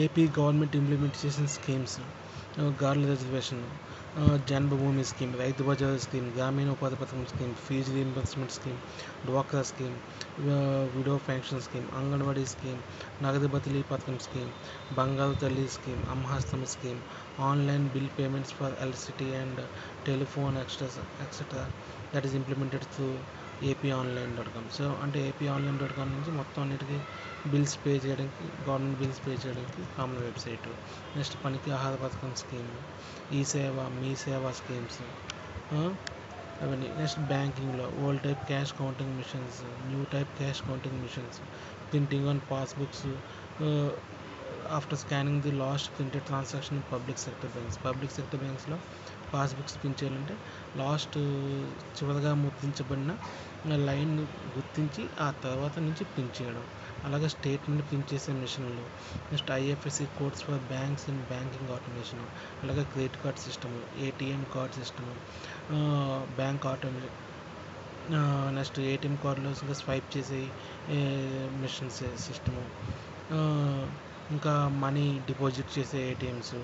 AP government implementation schemes, గార్ల reservation, Janmabhoomi scheme, Rythu Bazar scheme, గ్రామీణ ఉపాధి పథకం స్కీమ్, ఫీజు రీయింబర్స్మెంట్ స్కీమ్, డ్వాక్రా scheme, widow pension scheme, Anganwadi scheme, నగదు బదిలీ పథకం scheme, Bangaru Thalli scheme, Ammahastam scheme, online bill payments for electricity and telephone etcetera that is implemented through ఏపీఆన్లైన్.com. So అంటే ఏపీఆన్లైన్.com నుంచి మొత్తం అన్నిటికీ బిల్స్ పే చేయడానికి, గవర్నమెంట్ బిల్స్ పే చేయడానికి కామన్ వెబ్సైట్. నెక్స్ట్ పనికి ఆహార పథకం స్కీమ్, ఈ సేవ, మీ సేవ స్కీమ్స్ అవన్నీ. నెక్స్ట్ బ్యాంకింగ్లో old type cash counting machines, new type cash counting machines, printing on passbooks after scanning the last printed transaction in public sector బ్యాంక్స్లో పాస్బుక్స్ ప్రింట్ చేయాలంటే లాస్ట్ చివరిగా ముద్రించబడిన లైన్ గుర్తించి ఆ తర్వాత నుంచి ప్రింట్ చేయడం. అలాగే స్టేట్మెంట్ ప్రింట్ చేసే మిషన్లు. Next IFSC codes for banks and banking automation, అలాగే credit card system, ATM card system, bank automation. Next ATM కార్డులో ఇంకా స్వైప్ చేసే మిషన్స్ సిస్టము, ఇంకా మనీ డిపాజిట్ చేసే ఏటీఎంస్.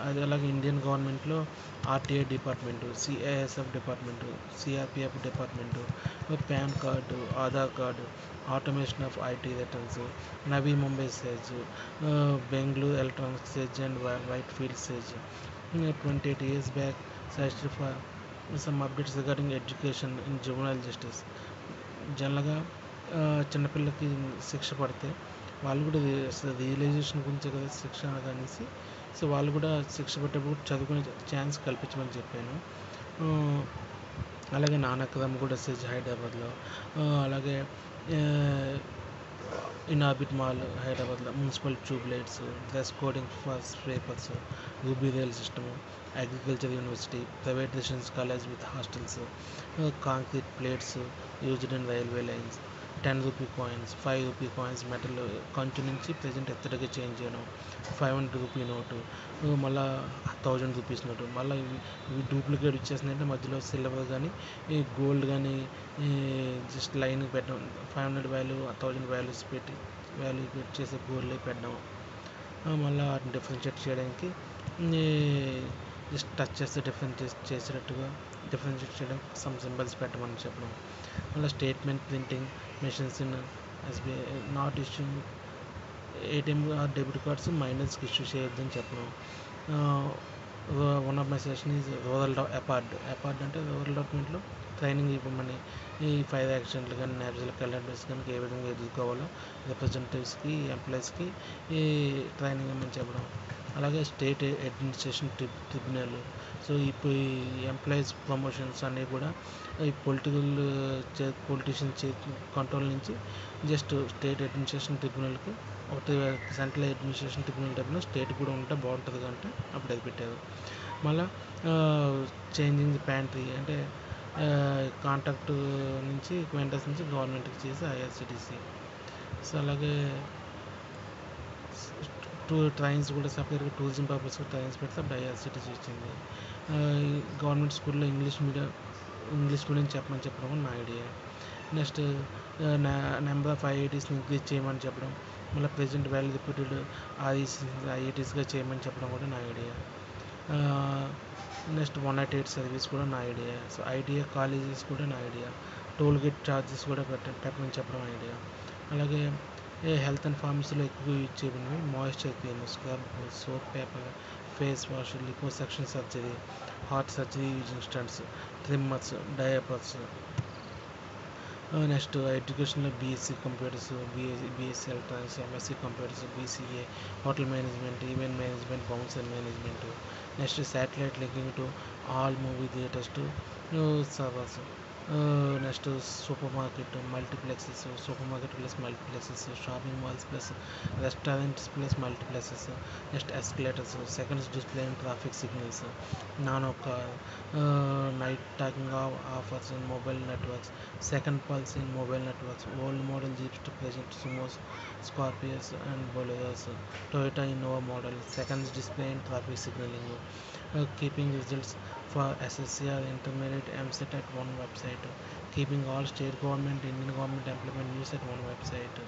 అది అలాగే ఇండియన్ గవర్నమెంట్లో RTI department, CISF department, CRPF department, PAN card, Aadhaar card, automation of IT returns, Navi Mumbai SEZ, Bengaluru electronic SEZ and Whitefield SEZ. 28 years back searched for some updates regarding education in juvenile justice. జనరల్గా చిన్నపిల్లకి శిక్ష పడితే వాళ్ళు కూడా realisation గురించే కదా శిక్ష అనేసి, so వాళ్ళు కూడా శిక్ష పట్టేప్పుడు చదువుకునే ఛాన్స్ కల్పించమని చెప్పాను. అలాగే నానక్రమ్ కూడా సెజ్ హైదరాబాద్లో, అలాగే ఇన్ఆర్బిట్ మాల్ హైదరాబాద్లో, municipal tube lights, dress coding for sweepers, ruby rail system, agriculture university, private residence college with hostels, concrete plates used in railway lines, 10 rupee coins, 5 rupee coins metal కంచు నుంచి present ఎత్తడిగా change చేయడం, 500 rupee note, మళ్ళీ 1000 rupees note, మళ్ళీ ఇవి duplicate ఇచ్చేస్తున్నాయంటే మధ్యలో silver కానీ gold కానీ just line పెట్టడం, 500 వాల్యూ 1000 వాల్యూస్ పెట్టి చేసే గోల్డ్ పెట్టడం, మళ్ళీ వాటిని డిఫరెన్షియేట్ చేయడానికి జస్ట్ టచ్ చేస్తే డిఫరెన్షియేట్ చేయడం సమ్ సింబల్స్ పెట్టమని చెప్పడం. మళ్ళీ statement printing machines in SBI not issue ATM debit cards మైనర్స్కి ఇష్యూ చేయొద్దని చెప్పడం. One of my session is rural APARD అంటే రూరల్ డెవలప్మెంట్లో ట్రైనింగ్ ఇవ్వమని, ఈ ఫైర్ యాక్సిడెంట్లు కానీ నేచురల్ కెలామిటీస్ కానీ ఏ విధంగా ఎదుర్కోవాలో రిప్రజెంటేటివ్స్కి, ఎంప్లాయీస్కి ఈ ట్రైనింగ్ ఇవ్వమని చెప్పడం. అలాగే స్టేట్ అడ్మినిస్ట్రేషన్ ట్రిబ్యునల్. సో ఇప్పుడు ఈ ఎంప్లాయీస్ ప్రమోషన్స్ అన్నీ కూడా ఈ పొలిటీషియన్ కంట్రోల్ నుంచి జస్ట్ స్టేట్ అడ్మినిస్ట్రేషన్ ట్రిబ్యునల్కి ఒకటి సెంట్రల్ అడ్మినిస్ట్రేషన్ ట్రిబ్యునల్ టైప్లో స్టేట్ కూడా ఉంటే బాగుంటుంది అంటే అప్పుడు అది పెట్టారు. మళ్ళీ చేంజింగ్ ది ప్యాంట్రీ అంటే కాంట్రాక్ట్ నుంచి క్వెంటస్ నుంచి గవర్నమెంట్కి చేసి ఐఆర్సిటీసీ. సో అలాగే ట్రైన్స్ కూడా సపరేట్గా టూరిజం పర్పస్ ట్రైన్స్ పెడితే అప్పుడు ఐఆర్సిటీసీ వచ్చింది. గవర్నమెంట్ స్కూల్లో ఇంగ్లీష్ మీడియం చెప్పడం నా ఐడియా. నెక్స్ట్ నెంబర్ ఆఫ్ ఐఐటీస్ని ఇంక్రీజ్ చేయమని చెప్పడం, మళ్ళీ ప్రెజెంట్ వాల్యూ రిపీటెడ్ ఐఐటీస్గా చేయమని చెప్పడం కూడా నా ఐడియా. నెక్స్ట్ 188 సర్వీస్ కూడా నా ఐడియా. సో ఐడియా కాలేజెస్ కూడా నా ఐడియా. టోల్ గేట్ ఛార్జెస్ కూడా పెట్టమని చెప్పడం ఐడియా. అలాగే హెల్త్ అండ్ ఫార్మసీలో ఎక్కువ యూజ్ చేయబడినవి moisture cream, scrub, soap paper, face wash, liposuction surgery, heart surgery using stents, trimmers, diapers. Next ఎడ్యుకేషన్లో BSc computers, BSc electronics, MSc computers, BCA hotel management, event management, bouncer management. Next satellite linking to all movie theatres to servers. Next supermarket multiplexes, supermarket plus multiplexes, shopping malls plus restaurants plus multiplexes. Next escalators, seconds display in traffic signals, Nano car, night talking offers in mobile networks, second pulse in mobile networks, old model jeeps to present Sumos, Scorpios and Boleros, Toyota Innova model, seconds display in traffic signaling, keeping results for SSCR, intermediate, MSET at one website, keeping all state government, Indian government employment news at one website.